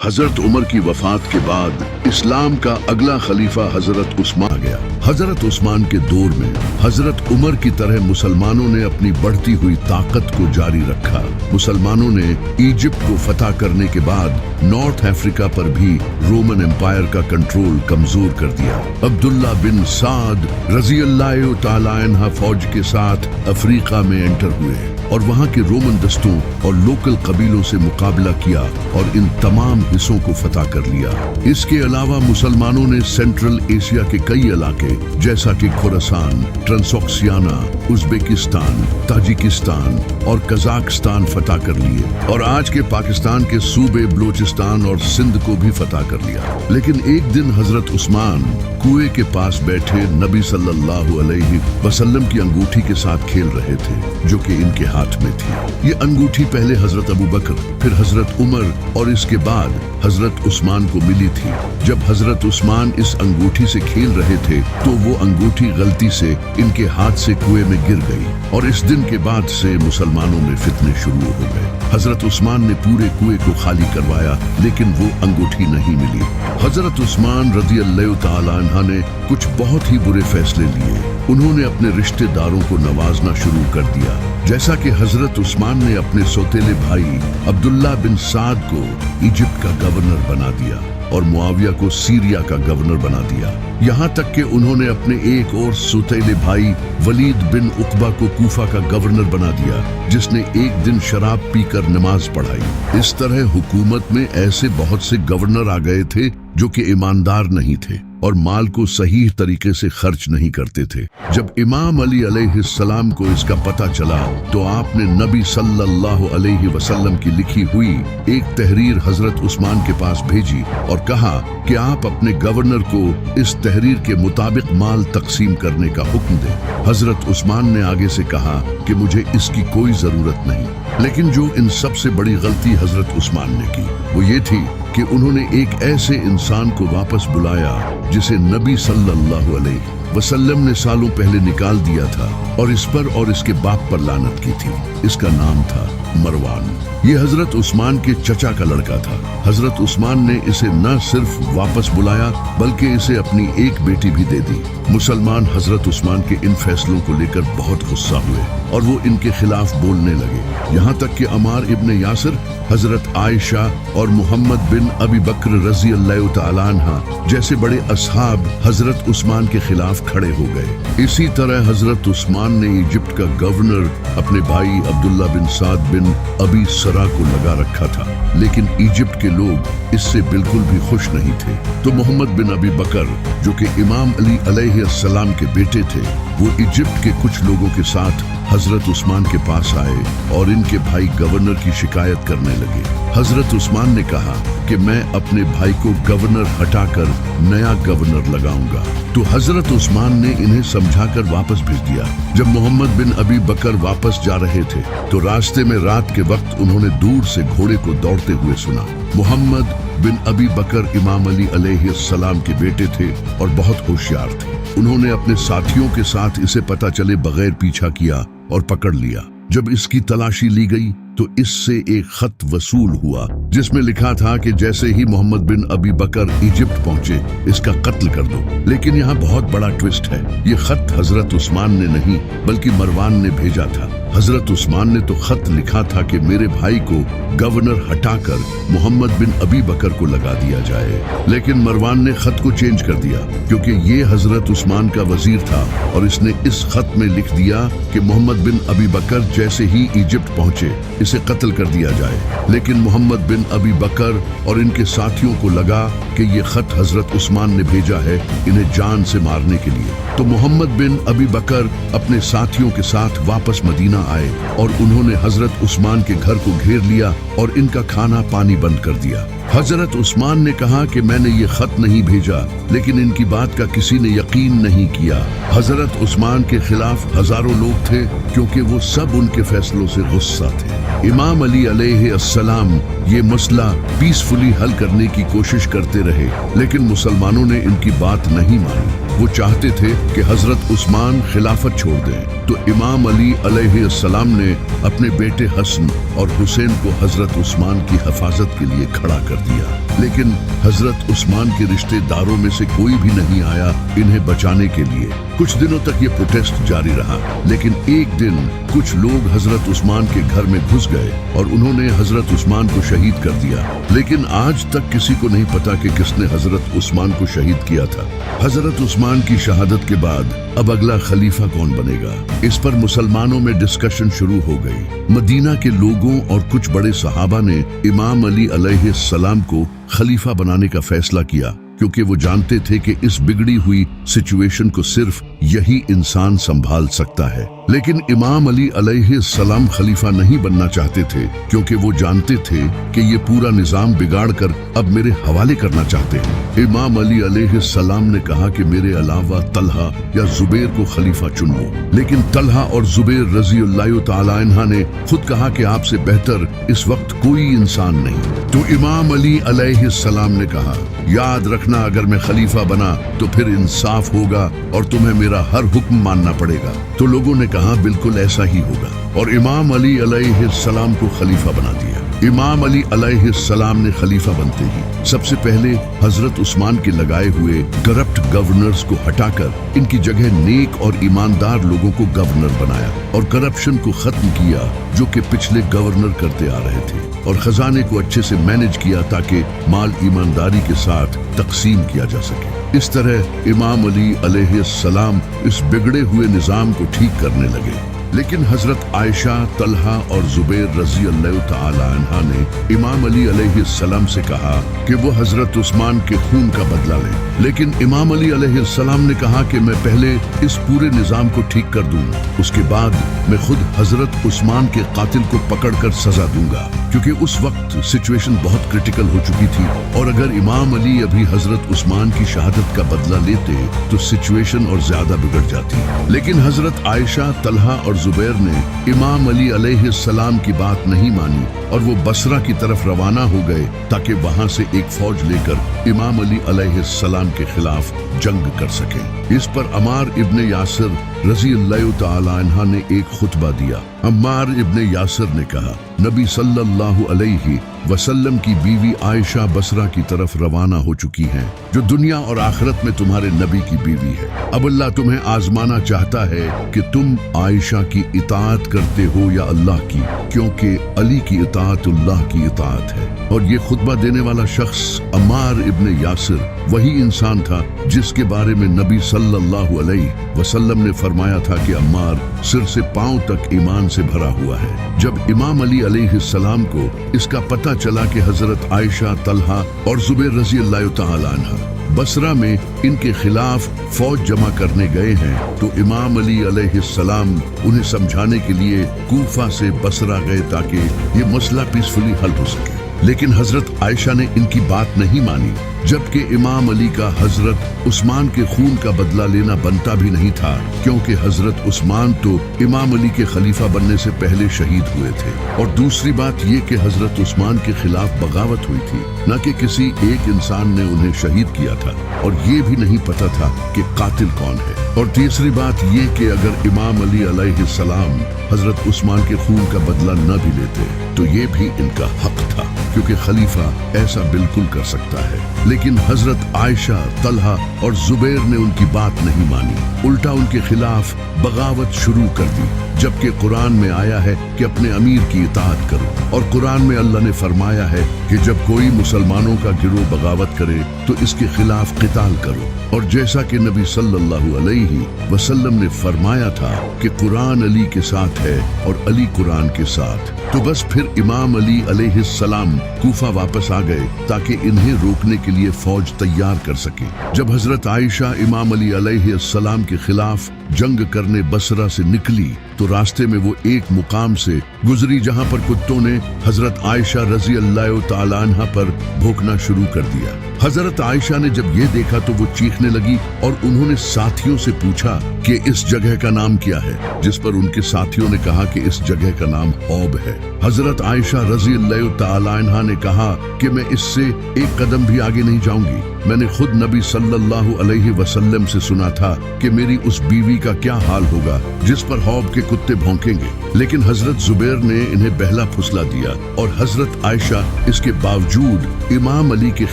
حضرت عمر کی وفات کے بعد اسلام کا اگلا خلیفہ حضرت عثمان گیا۔ حضرت عثمان کے دور میں حضرت عمر کی طرح مسلمانوں نے اپنی بڑھتی ہوئی طاقت کو جاری رکھا۔ مسلمانوں نے ایجپٹ کو فتح کرنے کے بعد نارتھ افریقہ پر بھی رومن امپائر کا کنٹرول کمزور کر دیا۔ عبداللہ بن سعد رضی اللہ تعالیٰ عنہ فوج کے ساتھ افریقہ میں انٹر ہوئے اور وہاں کے رومن دستوں اور لوکل قبیلوں سے مقابلہ کیا اور ان تمام حصوں کو فتح کر لیا۔ اس کے علاوہ مسلمانوں نے سینٹرل ایشیا کے کئی علاقے جیسا کہ خراسان، ٹرانسوکسیانا، ازبیکستان، تاجکستان اور قزاقستان فتح کر لیے اور آج کے پاکستان کے صوبے بلوچستان اور سندھ کو بھی فتح کر لیا۔ لیکن ایک دن حضرت عثمان کنویں کے پاس بیٹھے نبی صلی اللہ علیہ وسلم کی انگوٹھی کے ساتھ کھیل رہے تھے جو کہ ان کے ہاتھ میں تھی۔ یہ انگوٹھی پہلے حضرت ابو بکر، پھر حضرت عمر اور اس کے بعد حضرت عثمان کو ملی تھی۔ جب حضرت عثمان اس انگوٹھی سے کھیل رہے تھے تو وہ انگوٹھی غلطی سے ان کے ہاتھ سے کنویں میں گر گئی اور اس دن کے بعد سے مسلمانوں میں فتنے شروع ہو گئے۔ حضرت عثمان نے پورے کنویں کو خالی کروایا لیکن وہ انگوٹھی نہیں ملی۔ حضرت عثمان رضی اللہ تعالیٰ عنہ نے کچھ بہت ہی برے فیصلے لیے۔ انہوں نے اپنے رشتہ داروں کو نوازنا شروع کر دیا، جیسا کہ حضرت عثمان نے اپنے سوتیلے بھائی عبداللہ بن سعد کو ایجپٹ کا گورنر بنا دیا اور معاویہ کو سیریا کا گورنر بنا دیا۔ یہاں تک کہ انہوں نے اپنے ایک اور سوتیلے بھائی ولید بن عقبہ کو کوفہ کا گورنر بنا دیا، جس نے ایک دن شراب پی کر نماز پڑھائی۔ اس طرح حکومت میں ایسے بہت سے گورنر آ گئے تھے جو کہ ایماندار نہیں تھے اور مال کو صحیح طریقے سے خرچ نہیں کرتے تھے۔ جب امام علی علیہ السلام کو اس کا پتہ چلا تو آپ نے نبی صلی اللہ علیہ وسلم کی لکھی ہوئی ایک تحریر حضرت عثمان کے پاس بھیجی اور کہا کہ آپ اپنے گورنر کو اس تحریر کے مطابق مال تقسیم کرنے کا حکم دیں۔ حضرت عثمان نے آگے سے کہا کہ مجھے اس کی کوئی ضرورت نہیں، لیکن جو ان سب سے بڑی غلطی حضرت عثمان نے کی وہ یہ تھی کہ انہوں نے ایک ایسے انسان کو واپس بلایا جسے نبی صلی اللہ علیہ وسلم نے سالوں پہلے نکال دیا تھا اور اس پر اور اس کے باپ پر لعنت کی تھی۔ اس کا نام تھا مروان۔ یہ حضرت عثمان کے چچا کا لڑکا تھا۔ حضرت عثمان نے اسے نہ صرف واپس بلایا بلکہ اسے اپنی ایک بیٹی بھی دے دی۔ مسلمان حضرت عثمان کے ان فیصلوں کو لے کر بہت غصہ ہوئے اور وہ ان کے خلاف بولنے لگے، یہاں تک کہ عمار ابن یاسر، حضرت عائشہ اور محمد بن ابی بکر رضی اللہ تعالیٰ عنہ جیسے بڑے اصحاب حضرت عثمان کے خلاف کھڑے ہو گئے۔ اسی طرح حضرت عثمان نے ایجپٹ کا گورنر اپنے بھائی عبداللہ بن سعد بن ابی سرا کو لگا رکھا تھا، لیکن ایجپٹ کے لوگ اس سے بالکل بھی خوش نہیں تھے۔ تو محمد بن ابی بکر جو کہ امام علی علیہ السلام کے بیٹے تھے، وہ ایجپٹ کے کچھ لوگوں کے ساتھ حضرت عثمان کے پاس آئے اور ان کے بھائی گورنر کی شکایت کرنے لگے۔ حضرت عثمان نے کہا کہ میں اپنے بھائی کو گورنر ہٹا کر نیا گورنر لگاؤں گا۔ تو حضرت عثمان نے انہیں سمجھا کر واپس بھیج دیا۔ جب محمد بن ابی بکر واپس جا رہے تھے تو راستے میں رات کے وقت انہوں نے دور سے گھوڑے کو دوڑتے ہوئے سنا۔ محمد بن ابی بکر امام علی علیہ السلام کے بیٹے تھے اور بہت ہوشیار تھے۔ انہوں نے اپنے ساتھیوں کے ساتھ اسے پتہ چلے بغیر پیچھا کیا اور پکڑ لیا۔ جب اس کی تلاشی لی گئی تو اس سے ایک خط وصول ہوا جس میں لکھا تھا کہ جیسے ہی محمد بن ابی بکر ایجپٹ پہنچے اس کا قتل کر دو۔ لیکن یہاں بہت بڑا ٹوسٹ ہے، یہ خط حضرت عثمان نے نہیں بلکہ مروان نے بھیجا تھا۔ حضرت عثمان نے تو خط لکھا تھا کہ میرے بھائی کو گورنر ہٹا کر محمد بن ابی بکر کو لگا دیا جائے، لیکن مروان نے خط کو چینج کر دیا کیونکہ یہ حضرت عثمان کا وزیر تھا اور اس نے اس خط میں لکھ دیا کہ محمد بن ابی بکر جیسے ہی ایجپٹ پہنچے اسے قتل کر دیا جائے۔ لیکن محمد بن ابی بکر اور ان کے ساتھیوں کو لگا کہ یہ خط حضرت عثمان نے بھیجا ہے انہیں جان سے مارنے کے لیے۔ تو محمد بن ابی بکر اپنے ساتھیوں کے ساتھ واپس مدینہ آئے اور انہوں نے حضرت عثمان کے گھر کو گھیر لیا اور ان کا کھانا پانی بند کر دیا۔ حضرت عثمان نے کہا کہ میں نے یہ خط نہیں بھیجا، لیکن ان کی بات کا کسی نے یقین نہیں کیا۔ حضرت عثمان کے خلاف ہزاروں لوگ تھے کیونکہ وہ سب ان کے فیصلوں سے غصہ تھے۔ امام علی علیہ السلام یہ مسئلہ پیسفلی حل کرنے کی کوشش کرتے رہے، لیکن مسلمانوں نے ان کی بات نہیں مانی۔ وہ چاہتے تھے کہ حضرت عثمان خلافت چھوڑ دیں۔ तो इमाम अली अलैहिस्सलाम ने अपने बेटे हसन और हुसैन को हजरत उस्मान की हिफाजत के लिए खड़ा कर दिया। लेकिन हजरत उस्मान के रिश्तेदारों में से कोई भी नहीं आया इन्हें बचाने के लिए। कुछ दिनों तक ये प्रोटेस्ट जारी रहा, लेकिन एक दिन कुछ लोग हजरत उस्मान के घर में घुस गए और उन्होंने हजरत उस्मान को शहीद कर दिया। लेकिन आज तक किसी को नहीं पता कि किसने हजरत उस्मान को शहीद किया था। हजरत उस्मान की शहादत के बाद अब अगला खलीफा कौन बनेगा, इस पर मुसलमानों में डिस्कशन शुरू हो गई। मदीना के लोगों और कुछ बड़े सहाबा ने इमाम अली अलैहिस्सलाम को खलीफा बनाने का फैसला किया, क्योंकि वो जानते थे कि इस बिगड़ी हुई सिचुएशन को सिर्फ यही इंसान संभाल सकता है। लेकिन इमाम अली अलैहिस्सलाम खलीफा नहीं बनना चाहते थे, क्योंकि वो जानते थे कि ये पूरा निजाम बिगाड़कर अब मेरे हवाले करना चाहते हैं। इमाम अली अलैहिस्सलाम ने कहा कि मेरे अलावा तलहा या जुबैर को खलीफा चुन लो। लेकिन तलहा और जुबैर रज़ियल्लाहु ताला अन्हा ने खुद कहा कि आपसे बेहतर इस वक्त कोई इंसान नहीं। तो इमाम अली अलैहिस्सलाम ने कहा, याद रखना, अगर मैं खलीफा बना तो फिर इंसाफ होगा और तुम्हें मेरा हर हुक्म मानना पड़ेगा। तो लोगों ने कहा बिल्कुल ऐसा ही होगा, और इमाम अली अलैहिस्सलाम को खलीफा बना दिया। इमाम अली अलैहिस्सलाम ने खलीफा बनते ही सबसे पहले हजरत उस्मान के लगाए हुए करप्ट गवर्नर्स को हटाकर इनकी जगह नेक और ईमानदार लोगों को गवर्नर बनाया और करप्शन को खत्म किया जो कि पिछले गवर्नर करते आ रहे थे, और खजाने को अच्छे से मैनेज किया ताकि माल ईमानदारी के साथ तकसीम किया जा सके। इस तरह इमाम अली अलैहिस्सलाम इस बिगड़े हुए निजाम को ठीक करने लगे। लेकिन हजरत आयशा, तलहा और जुबैर रज़ियल्लाहु ताला अन्हा ने इमाम अली अलैहिस्सलाम से कहा कि वो हजरत उस्मान के खून का बदला लें। लेकिन इमाम अली अलैहिस्सलाम ने कहा कि मैं पहले इस पूरे निजाम को ठीक कर दूं, उसके बाद मैं खुद हजरत उस्मान के कातिल को पकड़कर सजा दूंगा, क्योंकि उस वक्त सिचुएशन बहुत क्रिटिकल हो चुकी थी, और अगर इमाम अली अभी हजरत उस्मान की शहादत का बदला लेते तो सिचुएशन और ज्यादा बिगड़ जाती। लेकिन हजरत आयशा, तलहा और जुबैर ने इमाम अली अलैहिस्सलाम की बात नहीं मानी और वो बसरा की तरफ रवाना हो गए ताकि वहां से एक फौज लेकर इमाम अली अलैहिस्सलाम के खिलाफ जंग कर सके। इस पर अम्मार इब्ने यासिर रज़ियल्लाहु ताला अन्हा ने एक खुतबा दिया। अम्मार इब्ने यासिर ने कहा, नबी सल्लल्लाहु अलैहि वसल्लम की बीवी आयशा बसरा की तरफ रवाना हो चुकी हैं, जो दुनिया और आखिरत में तुम्हारे नबी की बीवी है। अब अल्लाह तुम्हें आजमाना चाहता है कि तुम आयशा की इताअत करते हो या अल्लाह की, क्योंकि अली की इताअत अल्लाह की इताअत है। और ये खुतबा देने वाला शख्स अम्मार इब्ने यासिर वही इंसान था जिसके बारे में नबी सल्लल्लाहु अलैहि वसल्लम ने फरमाया था कि अम्मार सिर से पांव तक ईमान से भरा हुआ है। जब इमाम अली अलैहिस्सलाम को इसका पता चला कि हजरत आयशा, तलहा और जुबैर रज़ियल्लाहु ताला अन्हा बसरा में इनके खिलाफ फौज जमा करने गए हैं, तो इमाम अली अलैहिस्सलाम उन्हें समझाने के लिए कूफा से बसरा गए ताकि ये मसला पीसफुली हल हो सके। लेकिन हजरत आयशा ने इनकी बात नहीं मानी, जबकि इमाम अली का हजरत उस्मान के खून का बदला लेना बनता भी नहीं था, क्योंकि हजरत उस्मान तो इमाम अली के खलीफा बनने से पहले शहीद हुए थे। और दूसरी बात ये कि हजरत उस्मान के खिलाफ बगावत हुई थी, न कि किसी एक इंसान ने उन्हें शहीद किया था, और ये भी नहीं पता था कि कातिल कौन है। और तीसरी बात ये कि अगर इमाम अली अलैहिस्सलाम हजरत उस्मान के खून का बदला न भी लेते तो ये भी इनका हक था, क्योंकि खलीफा ऐसा बिल्कुल कर सकता है। लेकिन हजरत आयशा, तलहा और जुबैर ने उनकी बात नहीं मानी, उल्टा उनके खिलाफ बगावत शुरू कर दी, जबकि कुरान में आया है कि अपने अमीर की इताअत करो, और कुरान में अल्लाह ने फरमाया है कि जब कोई मुसलमानों का गिरोह बगावत करे तो इसके खिलाफ क़िताल करो। और जैसा कि नबी सल्लल्लाहु अलैहि वसल्लम ने फरमाया था कि कुरान अली के साथ है और अली कुरान के साथ, तो बस फिर इमाम अली अलैहिस्सलाम कूफा वापस आ गए ताकि इन्हें रोकने के लिए फौज तैयार कर सके। जब हजरत आयशा इमाम अली अलैहिस्सलाम के खिलाफ जंग करने बसरा से निकली तो रास्ते में वो एक मुकाम से गुजरी जहां पर कुत्तों ने हजरत आयशा रज़ियल्लाहु ताला अन्हा पर भौंकना शुरू कर दिया। हजरत आयशा ने जब ये देखा तो वो चीखने लगी और उन्होंने साथियों से पूछा कि इस जगह का नाम क्या है, जिस पर उनके साथियों ने कहा कि इस जगह का नाम हौब है। हजरत आयशा रज़ियल्लाहु ताला अन्हा ने कहा कि मैं इससे एक कदम भी आगे नहीं जाऊंगी। मैंने खुद नबी सल्लल्लाहु अलैहि वसल्लम से सुना था कि मेरी उस बीवी का क्या हाल होगा जिस पर हौब के कुत्ते भौंकेंगे, लेकिन हजरत जुबैर ने इन्हें बहला फुसला दिया और हजरत आयशा इसके बावजूद इमाम अली के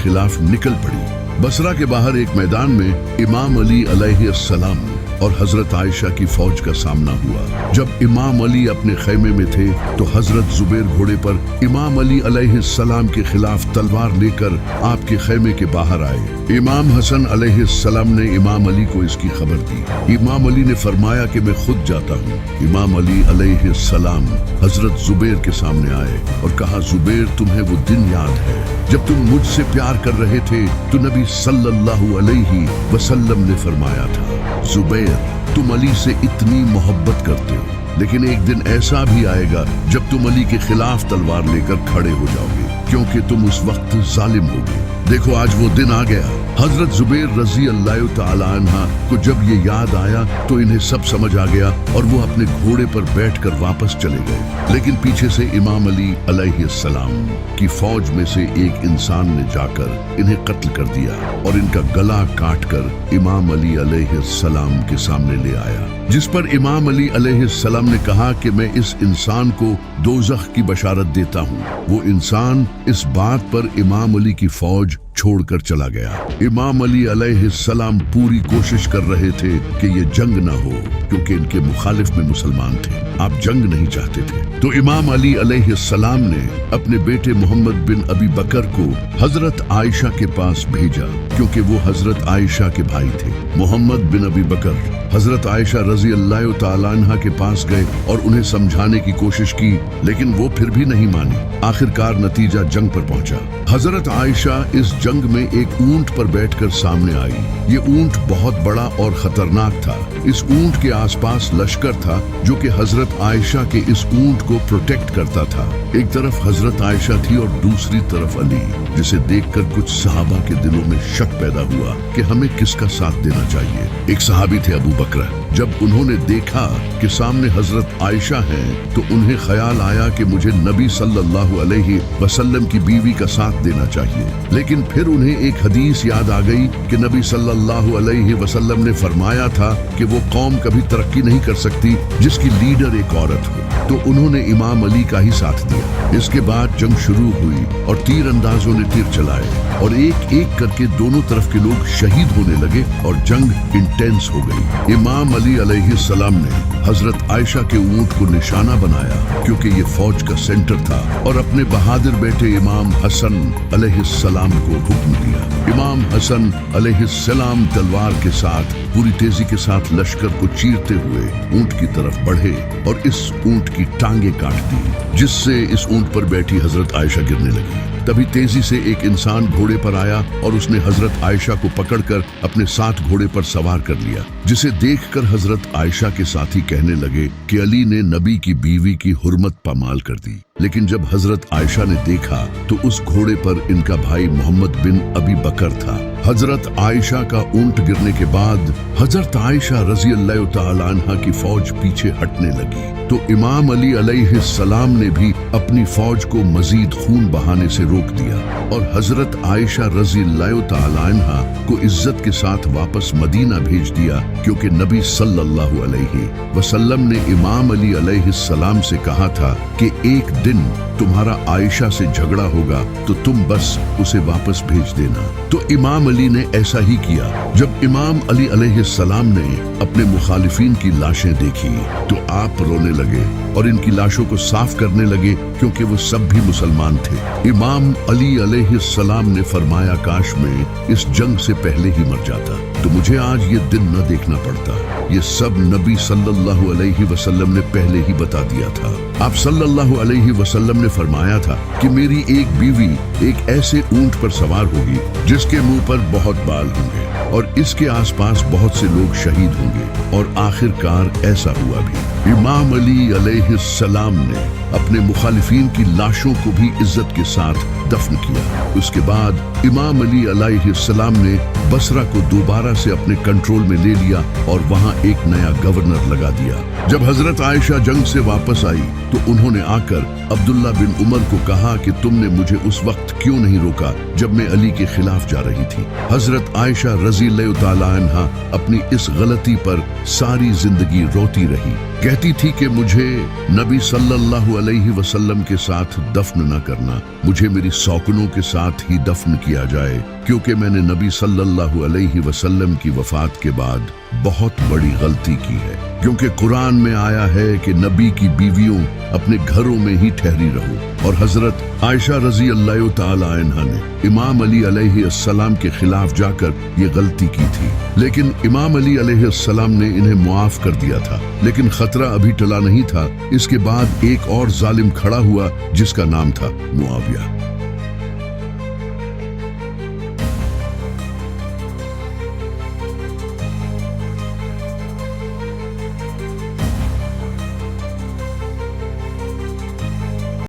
खिलाफ निकल पड़ी। बसरा के बाहर एक मैदान में इमाम अली अलैहिस्सलाम और हजरत आयशा की फौज का सामना हुआ। जब इमाम अली अपने खेमे में थे तो हजरत जुबैर घोड़े पर इमाम अली अलैहिस्सलाम के खिलाफ तलवार लेकर आपके खेमे के बाहर आए। इमाम हसन अलैहिस्सलाम ने इमाम अली को इसकी खबर दी। इमाम अली ने फरमाया कि मैं खुद जाता हूँ। इमाम अली अलैहिस्सलाम हजरत जुबैर के सामने आए और कहा, जुबैर, तुम्हें वो दिन याद है जब तुम मुझसे प्यार कर रहे थे तो नबी सल्लल्लाहु अलैहि वसल्लम ने फरमाया था, जुबैर, तुम अली से इतनी मोहब्बत करते हो, लेकिन एक दिन ऐसा भी आएगा जब तुम अली के खिलाफ तलवार लेकर खड़े हो जाओगे, क्योंकि तुम उस वक्त जालिम होगे। देखो, आज वो दिन आ गया। हजरत जुबैर रजी अल्लाह तआला अन्हा को जब ये याद आया तो इन्हें सब समझ आ गया और वो अपने घोड़े पर बैठकर वापस चले गए। लेकिन पीछे से इमाम अली अलैहिस्सलाम की फौज में से एक इंसान ने जाकर इन्हें कत्ल कर दिया और इनका गला काटकर इमाम अली अलैहिस्सलाम के सामने ले आया, जिस पर इमाम अली अलैहिस्सलाम ने कहा कि मैं इस इंसान को दोज़ख की बशारत देता हूँ। वो इंसान इस बात पर इमाम अली की फौज छोड़कर चला गया। इमाम अली अलैहिस्सलाम पूरी कोशिश कर रहे थे कि ये जंग ना हो, क्योंकि इनके मुखालिफ में मुसलमान थे। आप जंग नहीं चाहते थे। तो इमाम अली अलैहिस्सलाम ने अपने बेटे मोहम्मद बिन अबी बकर को हजरत आयशा के पास भेजा, क्योंकि वो हजरत आयशा के भाई थे। मोहम्मद बिन अबी बकर हजरत आयशा रजी अल्लाह तआला अन्हा के पास गए और उन्हें समझाने की कोशिश की, लेकिन वो फिर भी नहीं मानी। आखिरकार नतीजा जंग पर पहुंचा। हजरत आयशा इस जंग में एक ऊंट पर बैठकर सामने आई। ये ऊंट बहुत बड़ा और खतरनाक था। इस ऊंट के आसपास लश्कर था जो कि हजरत आयशा के इस ऊंट को प्रोटेक्ट करता था। एक तरफ हजरत आयशा थी और दूसरी तरफ अली, जिसे देखकर कुछ सहाबा के दिलों में शक पैदा हुआ कि हमें किसका साथ देना चाहिए। एक सहाबी थे अबू बकर। जब उन्होंने देखा कि सामने हजरत आयशा हैं, तो उन्हें ख्याल आया कि मुझे नबी सल्लल्लाहु अलैहि वसल्लम की बीवी का साथ देना चाहिए। लेकिन फिर उन्हें एक हदीस याद आ गई कि नबी सल्लल्लाहु अलैहि वसल्लम ने फरमाया था कि वो कौम कभी तरक्की नहीं कर सकती जिसकी लीडर एक औरत हो। तो उन्होंने इमाम अली का ही साथ दिया। इसके बाद जंग शुरू हुई और तीर अंदाजों ने तीर चलाए और एक एक करके दोनों तरफ के लोग शहीद होने लगे और जंग इंटेंस हो गई। इमाम अली अलैहिस्सलाम ने हजरत आयशा के ऊंट को निशाना बनाया, क्योंकि ये फौज का सेंटर था, और अपने बहादुर बेटे इमाम हसन अलैहिस्सलाम को हुक्म दिया। इमाम हसन अलैहिस्सलाम तलवार के साथ पूरी तेजी के साथ लश्कर को चीरते हुए ऊंट की तरफ बढ़े और इस ऊंट की टांगे काट दी, जिससे इस ऊंट पर बैठी हजरत आयशा गिरने लगी। तभी तेजी से एक इंसान घोड़े पर आया और उसने हजरत आयशा को पकड़कर अपने साथ घोड़े पर सवार कर लिया, जिसे देखकर हजरत आयशा के साथी कहने लगे कि अली ने नबी की बीवी की हुर्मत पामाल कर दी। लेकिन जब हजरत आयशा ने देखा तो उस घोड़े पर इनका भाई मोहम्मद बिन अबी बकर था। हजरत आयशा का ऊंट गिरने के बाद हजरत आयशा रजी अल्लाह तआला अन्हा की फौज पीछे हटने लगी, तो इमाम अली अलैहिस्सलाम ने भी अपनी फौज को मजीद खून बहाने से रोक दिया और हजरत आयशा रजी अल्लाह तआला अन्हा को इज्जत के साथ वापस मदीना भेज दिया, क्योंकि नबी सल्लल्लाहु अलैहि वसल्लम ने इमाम अली अलैहिस्सलाम से कहा था कि एक दिन तुम्हारा आयशा से झगड़ा होगा तो तुम बस उसे वापस भेज देना। तो इमाम अली ने ऐसा ही किया। जब इमाम अली अलैहिस्सलाम ने अपने मुखालिफिन की लाशें देखी तो आप रोने लगे और इनकी लाशों को साफ करने लगे, क्योंकि वो सब भी मुसलमान थे। इमाम अली अलैहिस्सलाम ने फरमाया, काश में इस जंग से पहले ही मर जाता तो मुझे आज ये दिन न देखना पड़ता। ये सब नबी सल्लल्लाहु अलैहि वसल्लम ने पहले ही बता दिया था। आप सल्लल्लाहु अलैहि वसल्लम ने फरमाया था कि मेरी एक बीवी एक ऐसे ऊंट पर सवार होगी जिसके मुंह पर बहुत बाल होंगे और इसके आसपास बहुत से लोग शहीद होंगे, और आखिरकार ऐसा हुआ भी। इमाम अली अलैहिस्सलाम ने अपने मुखालिफिन की लाशों को भी इज्जत के साथ दफन किया। उसके बाद इमाम अली अलैहिस्सलाम ने बसरा को दोबारा से अपने कंट्रोल में ले लिया और वहां एक नया गवर्नर लगा दिया। जब हजरत आयशा जंग से वापस आई तो उन्होंने आकर अब्दुल्ला बिन उमर को कहा कि तुमने मुझे उस वक्त क्यों नहीं रोका जब मैं अली के खिलाफ जा रही थी। हजरत आयशा रज़ियल्लाहु ताला अन्हा अपनी इस गलती पर सारी जिंदगी रोती रही। कहती थी कि मुझे नबी सल्लल्लाहु अलैहि वसल्लम के साथ दफन न करना, मुझे मेरी सौकनों के साथ ही दफन किया जाए, क्योंकि मैंने नबी सल्लल्लाहु अलैहि वसल्लम की वफात के बाद बहुत बड़ी गलती की है। क्योंकि कुरान में आया है कि नबी की बीवियों अपने घरों में ही ठहरी रहो। और हजरत आयशा रज़ियल्लाहु ताला अन्हा ने इमाम अली अलैहिस्सलाम के खिलाफ जाकर ये गलती की थी, लेकिन इमाम अली अलैहिस्सलाम ने इन्हें मुआफ कर दिया था। लेकिन खतरा अभी टला नहीं था। इसके बाद एक और जालिम खड़ा हुआ जिसका नाम था मुआविया।